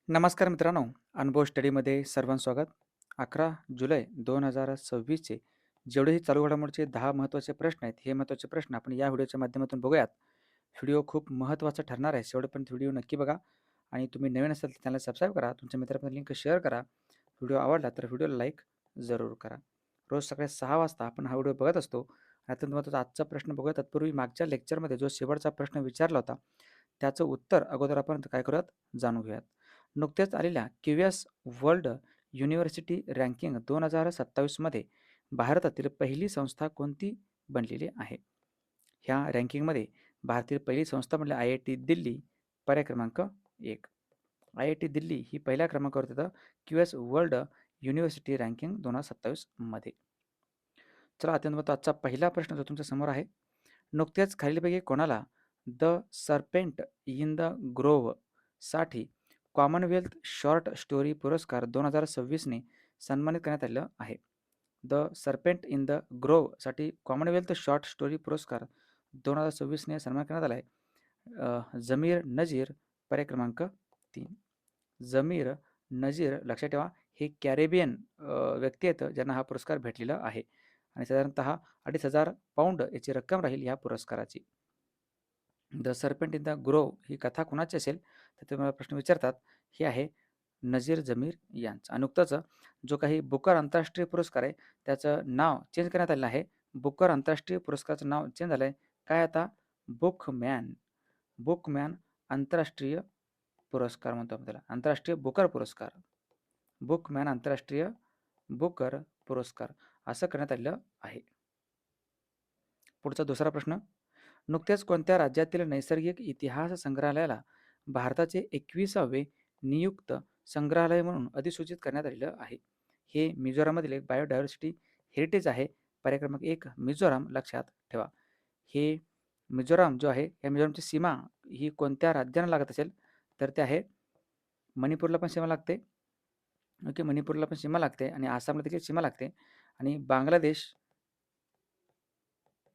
नमस्कार मित्रांनो, अनुभव स्टडीमध्ये सर्वांचं स्वागत. 11 जुलै 2026चे जेवढेही चालू घडामोडीचे 10 महत्त्वाचे प्रश्न आहेत, हे महत्त्वाचे प्रश्न आपण या व्हिडिओच्या माध्यमातून बघूयात. व्हिडिओ खूप महत्त्वाचा ठरणार आहे. शेवटपर्यंत व्हिडिओ नक्की बघा आणि तुम्ही नवीन असाल तर चॅनल सबस्क्राईब करा. तुमच्या मित्रांपर्यंत लिंक शेअर करा. व्हिडिओ आवडला तर व्हिडिओला लाईक जरूर करा. रोज सकाळी 6 वाजता आपण हा व्हिडिओ बघत असतो. अत्यंत महत्त्वाचा आजचा प्रश्न बघूया. तत्पूर्वी मागच्या लेक्चरमध्ये जो शेवटचा प्रश्न विचारला होता, त्याचं उत्तर अगोदर आपण काय करूयात जाणून घेऊयात. नुकत्याच आलेल्या क्यूएस वर्ल्ड युनिव्हर्सिटी रँकिंग 2027मध्ये भारतातील पहिली संस्था कोणती बनलेली आहे? ह्या रँकिंगमध्ये भारतातील पहिली संस्था म्हणजे IIT दिल्ली, पर्याय क्रमांक 1. IIT दिल्ली ही पहिल्या क्रमांकावर येतं क्यूएस वर्ल्ड युनिव्हर्सिटी रँकिंग 2027 मध्ये. चला अत्यंत महत्त्वाचा आजचा पहिला प्रश्न जो तुमच्या समोर आहे. नुकत्याच खालीलपैकी कोणाला the serpent in the grove साठी कॉमनवेल्थ शॉर्ट स्टोरी पुरस्कार 2026ने सन्मानित करण्यात आलेलं आहे? The serpent in the grove साठी कॉमनवेल्थ शॉर्ट स्टोरी पुरस्कार 2026ने सन्मान करण्यात आला आहे. जमीर नजीर, पर्याय क्रमांक 3. जमीर नजीर लक्षात ठेवा, हे कॅरेबियन व्यक्ती आहेत ज्यांना हा पुरस्कार भेटलेला आहे आणि साधारणतः 2,500 पाऊंड याची रक्कम राहील ह्या पुरस्काराची. The serpent in the grove ही कथा कुणाची असेल तर ते मला प्रश्न विचारतात. हे आहे नजीर जमीर यांचं. आणि नुकताच जो काही बुकर आंतरराष्ट्रीय पुरस्कार आहे त्याचं नाव चेंज करण्यात आलेलं आहे. बुकर आंतरराष्ट्रीय पुरस्काराचं नाव चेंज झालं आहे. काय आता? बुकमॅन. बुकमॅन आंतरराष्ट्रीय पुरस्कार म्हणतो आपण त्याला. आंतरराष्ट्रीय बुकर पुरस्कार. बुकमॅन आंतरराष्ट्रीय बुकर पुरस्कार असं करण्यात आलेलं आहे. पुढचा दुसरा प्रश्न. नुकत्याच कोणत्या राज्यातील नैसर्गिक इतिहास संग्रहालयाला भारताचे 21वे नियुक्त संग्रहालय म्हणून अधिसूचित करण्यात आलेलं आहे? हे मिझोराममधील एक बायोडायव्हर्सिटी हेरिटेज आहे. पर्याय क्रमांक 1 मिझोराम लक्षात ठेवा. हे मिझोराम जो आहे या मिझोरामची सीमा ही कोणत्या राज्याला लागत असेल तर ते आहे मणिपूरला पण सीमा लागते. ओके, मणिपूरला पण सीमा लागते आणि आसामला देखील सीमा लागते आणि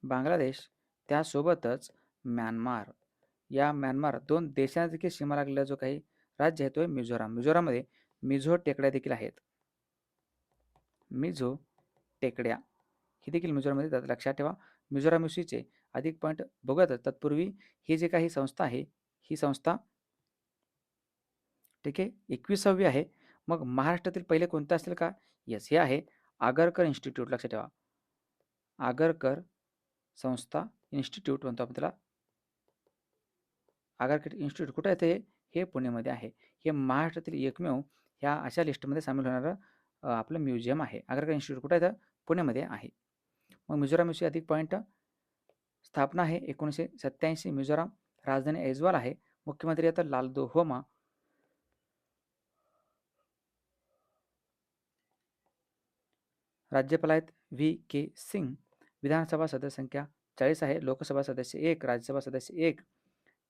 बांगलादेश त्यासोबतच म्यानमार, या म्यानमार 2 देशांना देखील सीमा लागलेला जो काही राज्य आहे तो आहे मिझोराम. मिझोराममध्ये मिझो टेकड्या देखील आहेत. मिझो टेकड्या ही देखील मिझोराममध्ये जातात. लक्षात ठेवा. मिझोरामविषयीचे अधिक पॉईंट बघूयात. तत्पूर्वी ही जी काही संस्था आहे ही संस्था ठीक आहे 21वी आहे. मग महाराष्ट्रातील पहिले कोणतं असेल का? येस, हे आहे आगरकर इन्स्टिट्यूट. लक्षात ठेवा. आगरकर संस्था इन्स्टिट्यूट म्हणतो आपण त्याला. आगरकर इन्स्टिट्यूट कुठे येते? हे पुण्यामध्ये आहे. हे महाराष्ट्रातील एकमेव ह्या अशा लिस्टमध्ये सामील होणारं आपलं म्युझियम आहे. आगरकर इन्स्टिट्यूट कुठे येतं? पुण्यामध्ये आहे. मग मिझोरामविषयी अधिक पॉईंट. स्थापना आहे 1987. मिझोराम. राजधानी ऐजवाल आहे. मुख्यमंत्री आता लालदोहोमा. राज्यपाल आहेत VK सिंग. विधानसभा सदस्य संख्या 40 आहे. लोकसभा सदस्य 1, राज्यसभा सदस्य 1.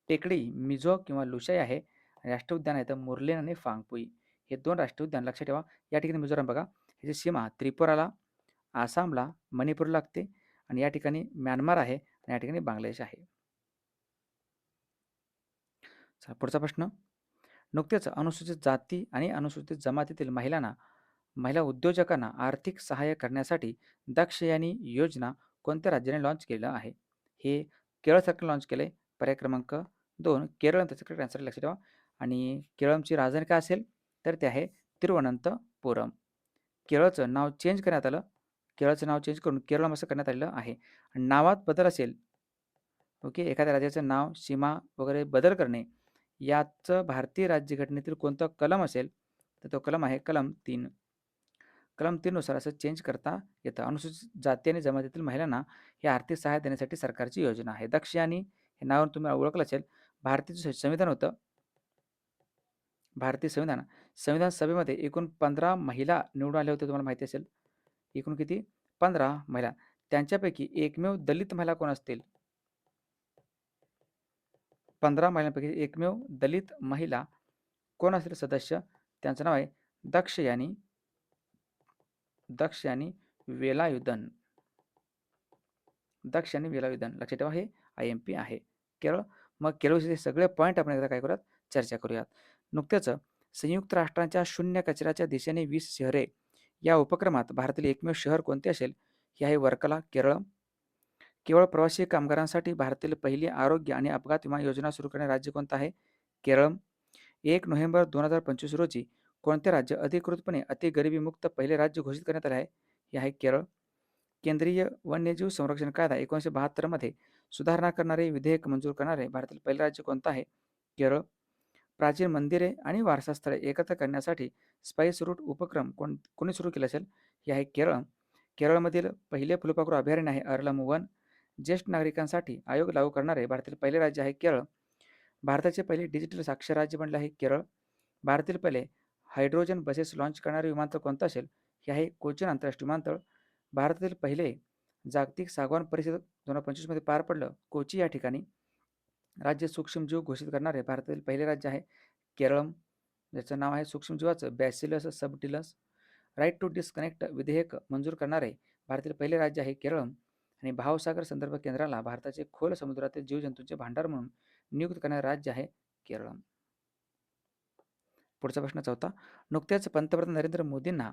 टेकडी मिझो किंवा लुशाई आहे. राष्ट्रीय उद्यान आहेत मुर्लेन आणि फांगपुई. हे 2 राष्ट्रीय उद्यान लक्षात ठेवा. या ठिकाणी मिझोराम बघा, ह्याची सीमा त्रिपुराला, आसामला, मणिपूरला लागते आणि या ठिकाणी म्यानमार आहे आणि या ठिकाणी बांगलादेश आहे. चला पुढचा प्रश्न. नुकतेच अनुसूचित जाती आणि अनुसूचित जमातीतील महिला उद्योजकांना आर्थिक सहाय्य करण्यासाठी दक्षयानी योजना कोणत्या राज्याने लॉन्च केलं आहे? हे केरळ सरकारने लॉन्च केलं आहे. पर्याय क्रमांक 2 केरळ. त्याच्याकडे आन्सर लक्षात ठेवा. आणि केरळची राजधानी काय असेल तर ते आहे तिरुवनंतपुरम. केरळचं नाव चेंज करण्यात आलं. केरळचं नाव चेंज करून केरळम असं करण्यात आलेलं आहे. आणि नावात बदल असेल, ओके, एखाद्या राज्याचं नाव, सीमा वगैरे बदल करणे याचं भारतीय राज्यघटनेतील कोणतं कलम असेल तर तो कलम आहे कलम 3. कलम 3 नुसार असं चेंज करता येतं. अनुसूचित जाती आणि जमातीतील महिलांना हे आर्थिक सहाय्य देण्यासाठी सरकारची योजना आहे. दक्षयानी हे नाव तुम्ही ओळखलं असेल. भारतीय जे संविधान होतं, भारतीय संविधान सभेमध्ये एकूण 15 महिला निवडून आल्या होत्या. तुम्हाला माहिती असेल. एकूण किती? 15 महिला. त्यांच्यापैकी एकमेव दलित महिला कोण असतील? 15 महिलांपैकी एकमेव दलित महिला कोण असेल सदस्य? त्यांचं नाव आहे दक्षयानी वेलायुधन. दक्षयानी वेलायुधन. लक्षात ठेवा, हे IMP आहे केरळ. मग केरळविषयी सगळे पॉईंट आपण एकदा काय करूयात चर्चा करूयात. नुकत्याच संयुक्त राष्ट्रांच्या शून्य कचऱ्याच्या दिशेने 20 शहरे या उपक्रमात भारतातील एकमेव शहर कोणते असेल? हे आहे वर्कला, केरळ. केवळ प्रवासी कामगारांसाठी भारतातील पहिली आरोग्य आणि अपघात विमा योजना सुरू करणारे राज्य कोणतं आहे? केरळ. 1 नोव्हेंबर 2025 रोजी कोणते राज्य अधिकृतपणे अतिगरिबीमुक्त पहिले राज्य घोषित करण्यात आले आहे? हे आहे केरळ. केंद्रीय वन्यजीव संरक्षण कायदा 1972 मध्ये सुधारणा करणारे विधेयक मंजूर करणारे भारतातील पहिले राज्य कोणतं आहे? केरळ. प्राचीन मंदिरे आणि वारसास्थळे एकत्र करण्यासाठी स्पाइस रूट उपक्रम कोणी सुरू केला असेल? हे आहे केरळ. केरळमधील पहिले फुलपाखरू अभयारण्य आहे अर्लम वन. ज्येष्ठ नागरिकांसाठी आयोग लागू करणारे भारतातील पहिले राज्य आहे केरळ. भारताचे पहिले डिजिटल साक्षर राज्य बनले आहे केरळ. भारतातील पहिले हायड्रोजन बसेस लॉन्च करणारे विमानतळ कोणतं असेल? हे आहे कोचीन आंतरराष्ट्रीय विमानतळ. भारतातील पहिले जागतिक सागवान परिषद 2025 मध्ये पार पडलं कोची या ठिकाणी. राज्य सूक्ष्मजीव घोषित करणारे भारतातील पहिले राज्य आहे केरळम, ज्याचं नाव आहे सूक्ष्मजीवाचं बॅसिलस सबटिलस. राईट टू डिस्कनेक्ट विधेयक मंजूर करणारे भारतातील पहिले राज्य आहे केरळम. आणि भावसागर संदर्भ केंद्राला भारताचे खोल समुद्रातील जीवजंतूंचे भांडार म्हणून नियुक्त करणारे राज्य आहे केरळम. पुढचा प्रश्न चौथा. नुकत्याच पंतप्रधान नरेंद्र मोदींना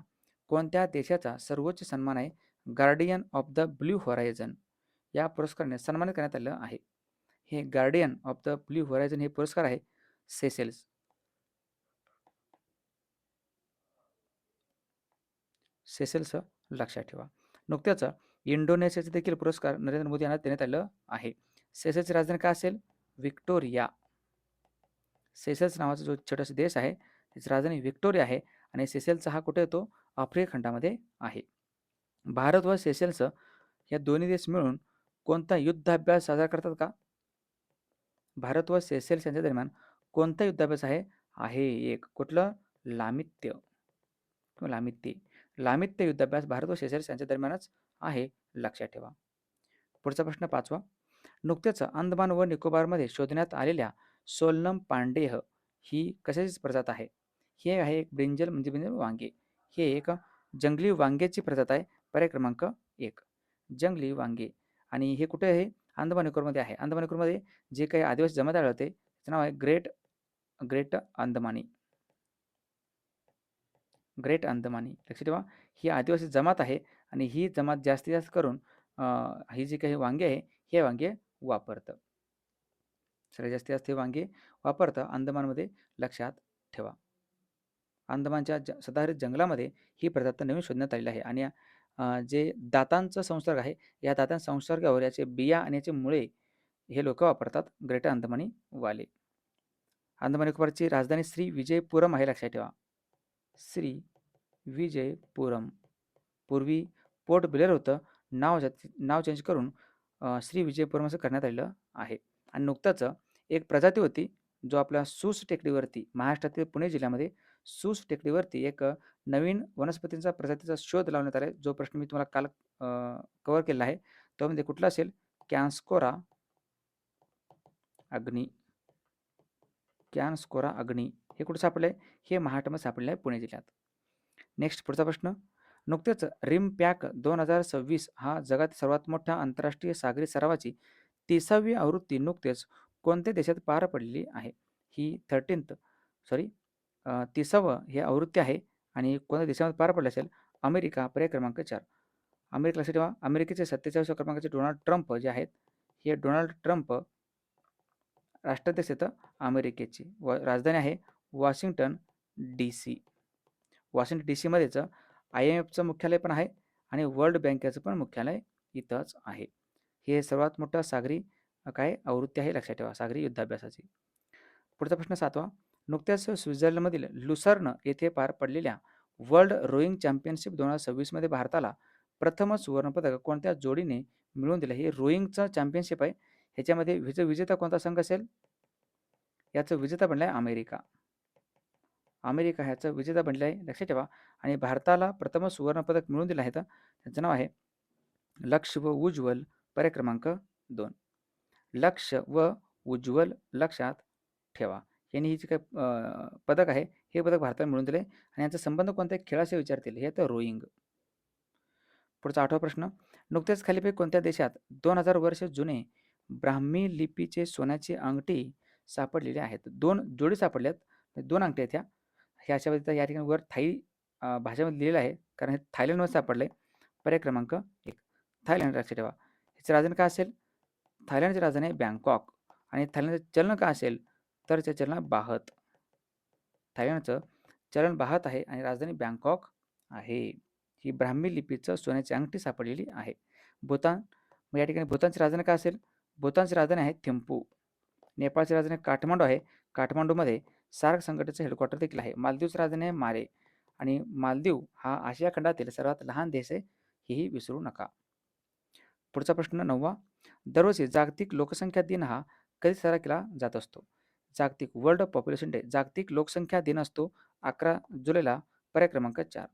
कोणत्या देशाचा सर्वोच्च सन्मान आहे guardian of the blue horizon या पुरस्काराने सन्मानित करण्यात आलं आहे? हे guardian of the blue horizon हे पुरस्कार आहे सेशेल्स. सेशेल्स लक्षात ठेवा. नुकत्याच इंडोनेशियाचे देखील पुरस्कार नरेंद्र मोदी यांना देण्यात आलं आहे. सेशेल्सची राजधानी काय असेल? व्हिक्टोरिया. सेशेल्स नावाचा जो छोटासा देश आहे त्याची राजधानी व्हिक्टोरिया आहे आणि सेशेल्सचा हा कुठे येतो? आफ्रिका खंडामध्ये आहे. भारत व सेशेल्स या दोन्ही देश मिळून कोणता युद्धाभ्यास साजरा करतात का? भारत व सेशेल्स यांच्या दरम्यान कोणता युद्धाभ्यास आहे? आहे एक कुठलं? लामित्य किंवा लामित्य. लामित्य युद्धाभ्यास भारत व सेशेल्स यांच्या दरम्यानच आहे, लक्षात ठेवा. पुढचा प्रश्न पाचवा. नुकत्याच अंदमान व निकोबारमध्ये शोधण्यात आलेल्या सोलनम पांडेह ही कशाची प्रजात आहे? हे आहे एक ब्रिंजल म्हणजे वांगे. हे एक जंगली वांग्याची प्रजात आहे. पर्याय क्रमांक 1 जंगली वांगे. आणि हे कुठे आहे? अंदमान निकोबारमध्ये आहे. अंदमान निकोबारमध्ये जे काही आदिवासी जमात आढळते त्याचं नाव आहे ग्रेट अंदमानी. ग्रेट अंदमानी लक्षात ठेवा. ही आदिवासी जमात आहे आणि ही जमात जास्तीत जास्त करून ही जी काही वांगे आहे हे वांगे वापरतं. सगळ्यात जास्तीत जास्त हे वांगे वापरतं अंदमानमध्ये, लक्षात ठेवा. अंदमानच्या सदाहरित जंगलामध्ये ही प्रजात नवीन शोधण्यात आलेली आहे. आणि जे दातांचा संसर्ग आहे या दातांच्या संसर्गावर याचे बिया आणि याचे मुळे हे लोक वापरतात ग्रेटर अंदमानी वाले. अंदमान निकोबारची राजधानी श्री विजयपुरम आहे, लक्षात ठेवा. श्री विजयपुरम. पूर्वी पोर्ट ब्लेअर होतं, नाव चेंज करून श्री विजयपुरम असं करण्यात आलेलं आहे. आणि नुकताच एक प्रजाती होती जो आपल्या सूस टेकडीवरती महाराष्ट्रातील पुणे जिल्ह्यामध्ये सूस टेकडीवरती एक नवीन वनस्पतींचा प्रजातीचा शोध लावण्यात आला आहे. जो प्रश्न मी तुम्हाला काल कव्हर केला आहे तो म्हणजे कुठला असेल? कॅन्स्कोरा अग्नी. कॅन्स्कोरा अग्नी हे कुठे सापडलं आहे? हे महाराष्ट्रामध्ये सापडलं आहे, पुणे जिल्ह्यात. नेक्स्ट पुढचा प्रश्न. नुकतेच रिम पॅक 2026 हा जगातील सर्वात मोठा आंतरराष्ट्रीय सागरी सरावाची 30वी आवृत्ती नुकतेच कोणत्या देशात पार पडलेली आहे? ही 30वी ही आवृत्ती आहे आणि कोणत्या देशामध्ये पार पडली असेल? अमेरिका. पर्याय क्रमांक 4 अमेरिका. लक्षात ठेवा. अमेरिकेचे 47व्या क्रमांकाचे डोनाल्ड ट्रम्प जे आहेत हे डोनाल्ड ट्रम्प राष्ट्राध्यक्ष आहेत अमेरिकेची. राजधानी आहे वॉशिंग्टन DC. वॉशिंग्टन DC मध्येच IMFचं मुख्यालय पण आहे आणि वर्ल्ड बँकेचं पण मुख्यालय इथंच आहे. हे सर्वात मोठं सागरी काय आवृत्ती आहे, लक्षात ठेवा, सागरी युद्धाभ्यासाची. पुढचा प्रश्न 7वा. नुकत्याच स्वित्झर्लंडमधील लुसर्न येथे पार पडलेल्या वर्ल्ड रोईंग चॅम्पियनशिप 2026 मध्ये भारताला प्रथमच सुवर्णपदक कोणत्या जोडीने मिळवून दिलं? हे रोईंगचं चॅम्पियनशिप आहे. ह्याच्यामध्ये विजेता कोणता संघ असेल? याचं विजेता बनला आहे अमेरिका. अमेरिका ह्याचं विजेता बनले आहे, लक्षात ठेवा. आणि भारताला प्रथम सुवर्णपदक मिळवून दिलं आहे तर त्याचं नाव आहे लक्ष्य व उज्ज्वल. पर्याय क्रमांक 2 लक्ष्य व उज्ज्वल, लक्षात ठेवा. यांनी ही जे काही पदक आहे हे पदक भारताला मिळवून दिले आणि यांचा संबंध कोणत्या खेळाशी विचारतील? हे तर रोईंग. पुढचा 8वा प्रश्न. नुकतेच खालीपैकी कोणत्या देशात 2000 वर्ष जुने ब्राह्मी लिपीचे सोन्याची अंगठी सापडलेले आहेत? 2 जोडी सापडल्यात, 2 अंगठी आहेत ह्या. हे अशा पद्धतीचं या ठिकाणी वर थाई भाषेमध्ये लिहिलेलं आहे, कारण हे थायलंडमध्ये सापडले. पर्याय क्रमांक 1 थायलंड. लक्षात ठेवा. ह्याची राजधानी काय असेल? थायलंडची राजधानी आहे बँकॉक. आणि थायलंडचं चलन काय असेल? तर ते चलन बाहत. थायलंडचं चलन बाहत आहे आणि राजधानी बँकॉक आहे. ही ब्राह्मी लिपीचं सोन्याची अंगठी सापडलेली आहे. भूतान. मग या ठिकाणी भूतानची राजधानी काय असेल? भूतानची राजधानी आहे थिम्पू. नेपाळची राजधानी काठमांडू आहे. काठमांडूमध्ये सार्क संघटनेचं हेडक्वार्टर देखील आहे. मालदीवची राजधानी आहे माले. आणि मालदीव हा आशिया खंडातील सर्वात लहान देश आहे, हेही विसरू नका. पुढचा प्रश्न 9वा. दरवर्षी जागतिक लोकसंख्या दिन हा कधी साजरा केला जात असतो? जागतिक वर्ल्ड पॉप्युलेशन डे जागतिक लोकसंख्या दिन असतो 11 जुलैला. पर्याय क्रमांक 4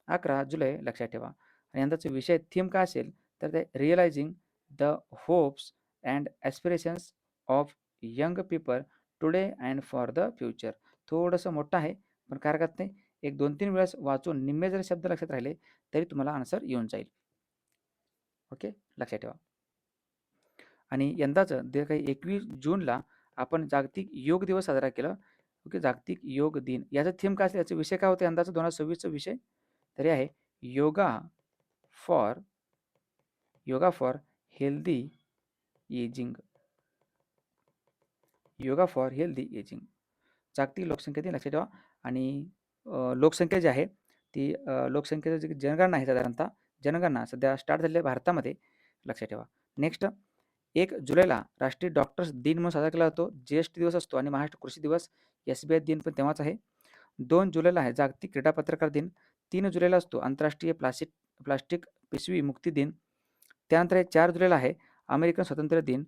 11 जुलै. लक्षात ठेवा. आणि यंदाचा विषय थीम काय असेल? तर ते realising the hopes and aspirations of young people today and for the future. थोडंसं मोठं आहे, पण काय हरकत नाही. एक 2-3 वेळेस वाचून निम्मे जरी शब्द लक्षात राहिले तरी तुम्हाला आन्सर येऊन जाईल. ओके, लक्षात ठेवा. आणि यंदाचं जे काही 21 जूनला आपण जागतिक योग दिवस साजरा केला. ओके, जागतिक योग दिन. याचा थीम काय असेल? याचा विषय काय होता यंदाचा 2026चा विषय? तरी आहे yoga for healthy ageing. Yoga for healthy ageing. जागतिक लोकसंख्या दिन लक्षात ठेवा. आणि लोकसंख्या जी आहे ती लोकसंख्येची जी जनगणना आहे साधारणतः जनगणना सध्या स्टार्ट झालेली आहे भारतामध्ये. लक्षात ठेवा. नेक्स्ट 1 जुलैला राष्ट्रीय डॉक्टर्स दिन म्हणून साजरा केला जातो. जीएसटी दिवस असतो आणि महाराष्ट्र कृषी दिवस SBI दिन पण तेव्हाच आहे. 2 जुलैला आहे जागतिक क्रीडा पत्रकार दिन. 3 जुलैला असतो आंतरराष्ट्रीय प्लास्टिक पिशवी मुक्ती दिन. त्यानंतर 4 जुलैला आहे अमेरिकन स्वातंत्र्य दिन.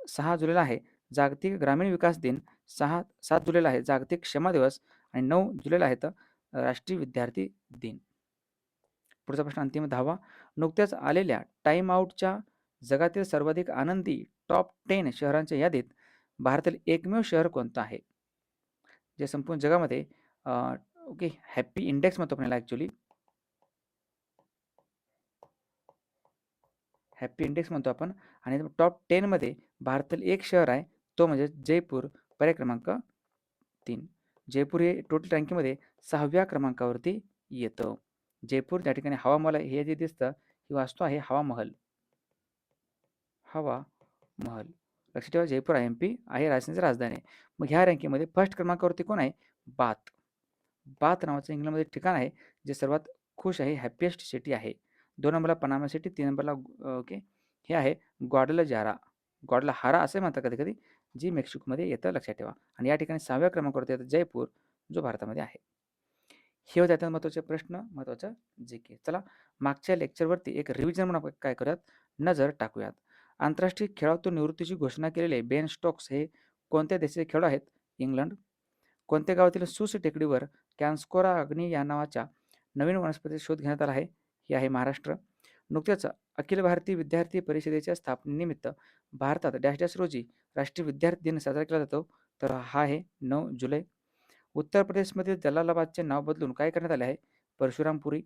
6 जुलैला आहे जागतिक ग्रामीण विकास दिन. 7 जुलैला आहे जागतिक क्षमा दिवस. आणि 9 जुलैला आहे तर राष्ट्रीय विद्यार्थी दिन. पुढचा प्रश्न अंतिम 10वा. नुकत्याच आलेल्या टाइम आउटच्या जगातील सर्वाधिक आनंदी टॉप 10 शहरांच्या यादीत भारतातील एकमेव शहर कोणतं आहे? जे संपूर्ण जगामध्ये ओके हॅपी इंडेक्स म्हणतो आपल्याला ॲक्च्युली. हॅपी इंडेक्स म्हणतो आपण. आणि टॉप 10मध्ये भारतातील एक शहर आहे, तो म्हणजे जयपूर. पर्याय क्रमांक 3. जयपूर हे टोटल रँकिंगमध्ये 6व्या क्रमांकावरती येतं. जयपूर त्या ठिकाणी हवा महल हे जे दिसतं ही वास्तू आहे हवा महल. हवा महल. लक्षात ठेवा. जयपूर IMP आहे राजस्थानची राजधानी आहे. मग ह्या रँकिंगमध्ये फर्स्ट क्रमांकावरती कोण आहे? बाथ. बाथ नावाचं इंग्लंडमध्ये ठिकाण आहे जे सर्वात खुश आहे, हॅपीएस्ट सिटी आहे. 2 नंबरला पनामा सिटी, 3 नंबरला ओके हे आहे ग्वाडलजारा. ग्वाडलहारा असे म्हणतात कधी-कधी, जी मेक्सिकोमध्ये येतं. लक्षात ठेवा. आणि या ठिकाणी 6व्या क्रमांकावरती येतं जयपूर, जो भारतामध्ये आहे. हे होते आता महत्त्वाचे प्रश्न, महत्त्वाचं GK. चला मागच्या लेक्चरवरती एक रिव्हिजन म्हणून आपण काय करूयात, नजर टाकूयात. आंतरराष्ट्रीय खेळातून निवृत्तीची घोषणा केलेले बेन स्टोक्स हे कोणत्या देशाचे खेळाडू आहेत? इंग्लंड. कोणत्या गावातील सूस टेकडीवर कॅन्स्कोरा अग्नी या नावाच्या नवीन वनस्पतीचा शोध घेण्यात आला आहे? हे आहे महाराष्ट्र. नुकत्याच अखिल भारतीय विद्यार्थी परिषदेच्या स्थापनेनिमित्त भारतात डॅश डॅश रोजी राष्ट्रीय विद्यार्थी दिन साजरा केला जातो, तर हा आहे 9 जुलै. उत्तर प्रदेशमधील जलालाबादचे नाव बदलून काय करण्यात आले आहे? परशुरामपुरी.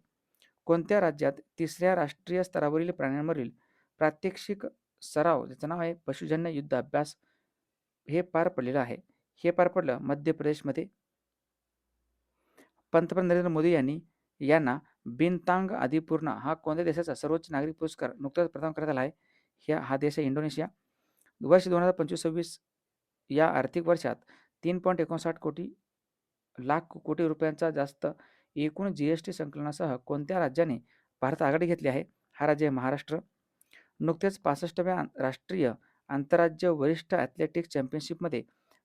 कोणत्या राज्यात 3ऱ्या राष्ट्रीय स्तरावरील प्राण्यांवरील प्रात्यक्षिक सराव ज्याचं नाव आहे पशुजन्य युद्ध अभ्यास हे पार पडलेलं आहे? हे पार पडलं मध्य प्रदेशमध्ये. पंतप्रधान नरेंद्र मोदी यांना बिनतांग अधिपूर्णा हा कोणत्या देशाचा सर्वोच्च नागरिक पुरस्कार नुकताच प्रदान करण्यात आला आहे? हा देश आहे इंडोनेशिया. वर्ष 2025-26 या आर्थिक वर्षात 3.59 लाख कोटी रुपयांचा जास्त एकूण GST संकलनासह कोणत्या राज्याने भारत आघाडी घेतली आहे? हा राज्य आहे महाराष्ट्र. नुकतेच 65व्या राष्ट्रीय आंतरराज्य वरिष्ठ ॲथलेटिक्स चॅम्पियनशिपमध्ये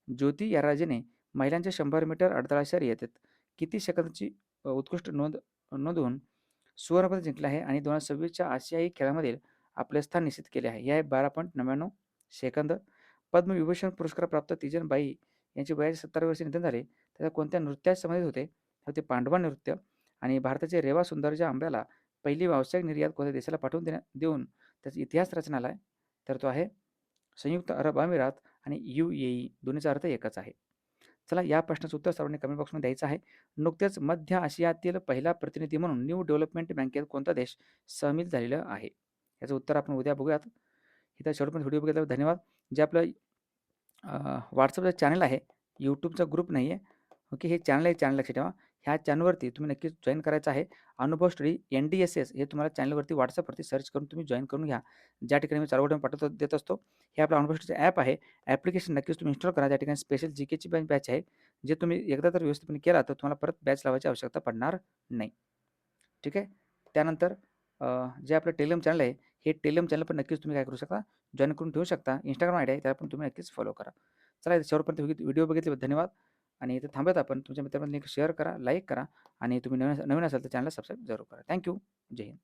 ज्योती या राजेने महिलांच्या 100 मीटर अडथळा शर्यतीत किती सेकंदाची उत्कृष्ट नोंदवून सुवर्णपदक जिंकले आहे आणि 2026च्या आशियाई खेळामधील आपले स्थान निश्चित केले आहे? हे आहे 12.99 सेकंद. पद्मविभूषण पुरस्कार प्राप्त तीजन बाई यांचे वयाच्या 17 वर्षी निधन झाले. त्याच्या कोणत्या नृत्यास संबंधित होते? ते पांडवा नृत्य. आणि भारताचे रेवा सुंदरच्या आंब्याला पहिली व्यावसायिक निर्यात कोणत्या देशाला पाठवून देऊन त्याचा इतिहास रचना आला आहे? तर तो आहे संयुक्त अरब अमिरात आणि UAE. दोन्हीचा अर्थ एकच आहे. चला या प्रश्नाचं उत्तर सर्वांनी कमेंट बॉक्समध्ये द्यायचं आहे. नुकतेच मध्य आशियातील पहिला प्रतिनिधी म्हणून न्यू डेव्हलपमेंट बँकेत कोणता देश सामील झालेला आहे? याचं उत्तर आपण उद्या बघूयात. इथं शेवटपर्यंत व्हिडिओ बघितल्याबद्दल धन्यवाद. जे आपलं WhatsAppचं चॅनल आहे, यूट्यूबचा ग्रुप नाही आहे, ओके. हे चॅनल आहे, चॅनल लक्षात ठेवा. ह्या चॅनलवरती तुम्ही नक्कीच जॉइन करायचं आहे. अनुभव स्टडी NDSS हे तुम्हाला चॅनलवरती WhatsAppवरती सर्च करून तुम्ही जॉइन करून घ्या. ज्या ठिकाणी मी चालू घडामोडी पाठवतो देत असतो. हे आपलं अनुभव स्टडीचं ॲप आहे. ॲप्लिकेशन नक्कीच तुम्ही इन्स्टॉल करा. त्या ठिकाणी स्पेशल जीकेची पण बॅच आहे. जे तुम्ही एकदा जर व्यवस्थितपणे केला तर तुम्हाला परत बॅच लावायची आवश्यकता पडणार नाही. ठीक आहे. त्यानंतर जे आपलं टेलिग्राम चॅनल आहे, हे टेलिग्राम चॅनल पण नक्कीच तुम्ही काय करू शकता, जॉइन करून ठेवू शकता. Instagram आयडी आहे, त्याला पण तुम्ही नक्कीच फॉलो करा. चला शेवटपर्यंत व्हिडिओ बघितल्याबद्दल धन्यवाद आणि इथे थांबूयात आपण. तुमच्या मित्रांमध्ये लिंक शेअर करा, लाईक करा आणि तुम्ही नवीन नवीन असाल तर चॅनलला सबस्क्राईब जरूर करा. थँक जय हिंद.